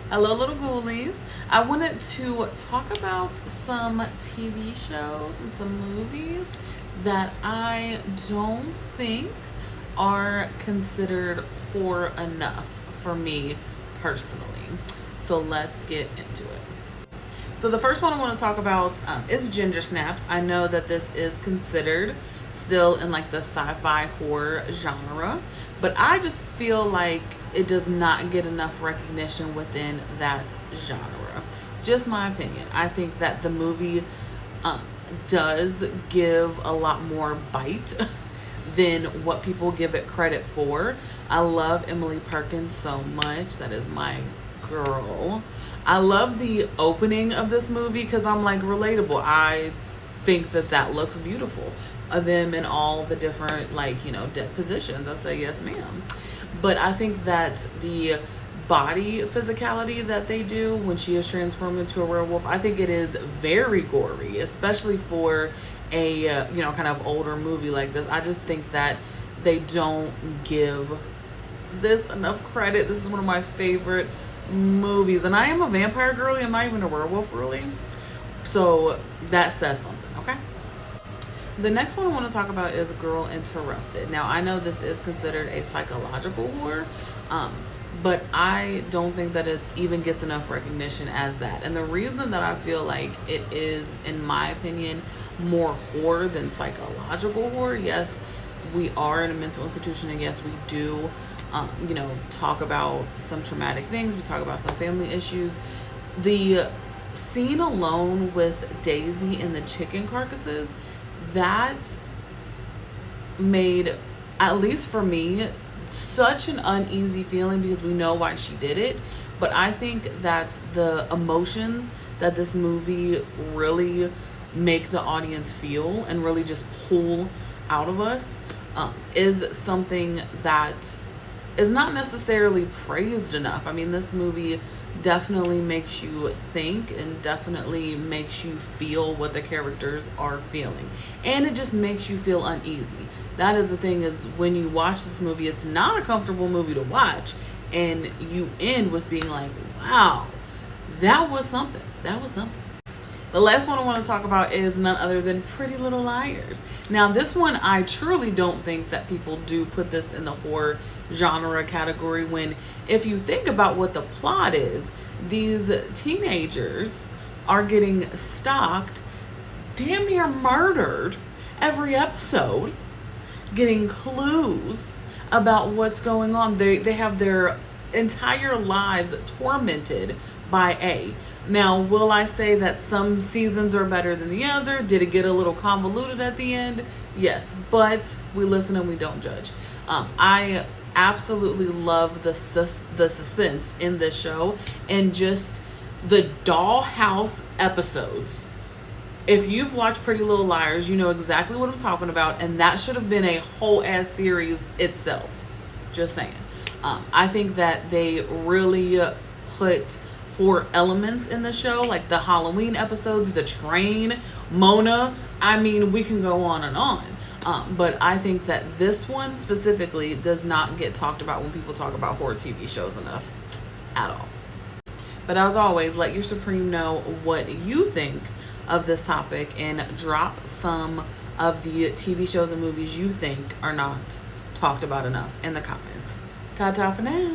Hello, little ghoulies. I wanted to talk about some TV shows and some movies that I don't think are considered horror enough for me personally. So let's get into it. So the first one I want to talk about is Ginger Snaps. I know that this is considered still in like the sci-fi horror genre, but I just feel like it does not get enough recognition within that genre. Just my opinion. I think that the movie does give a lot more bite than what people give it credit for. I love Emily Perkins so much. That is my girl. I love the opening of this movie because I'm like relatable. I think that that looks beautiful. Them in all the different dead positions. I say yes, ma'am. But I think that the body physicality that they do when she is transformed into a werewolf, I think it is very gory, especially for a kind of older movie like this. I just think that they don't give this enough credit. This is one of my favorite movies, and I am a vampire girly. I'm not even a werewolf girly, so that says something. Okay, the next one I want to talk about is Girl Interrupted. Now I know this is considered a psychological horror, but I don't think that it even gets enough recognition as that. And the reason that I feel like it is, in my opinion, more horror than psychological horror, yes, we are in a mental institution, and yes, we do talk about some traumatic things. We talk about some family issues. The scene alone with Daisy and the chicken carcasses, that made, at least for me, such an uneasy feeling because we know why she did it. But I think that the emotions that this movie really make the audience feel and really just pull out of us is something that is not necessarily praised enough. I mean, this movie definitely makes you think and definitely makes you feel what the characters are feeling. And it just makes you feel uneasy. That is the thing, is when you watch this movie, it's not a comfortable movie to watch. And you end with being like, wow, that was something. That was something. The last one I want to talk about is none other than Pretty Little Liars. Now, this one, I truly don't think that people do put this in the horror genre category, when, if you think about what the plot is, these teenagers are getting stalked, damn near murdered every episode, getting clues about what's going on. They have their entire lives tormented by A. Now, will I say that some seasons are better than the other? Did it get a little convoluted at the end? Yes, but we listen and we don't judge. I absolutely love the suspense in this show, and just the dollhouse episodes. If you've watched Pretty Little Liars, you know exactly what I'm talking about, and that should have been a whole ass series itself. Just saying. I think that they really put horror elements in the show, like the Halloween episodes, the train, Mona. I mean, we can go on and on. But I think that this one specifically does not get talked about when people talk about horror TV shows enough at all. But as always, let your Supreme know what you think of this topic, and drop some of the TV shows and movies you think are not talked about enough in the comments. Ta-ta for now.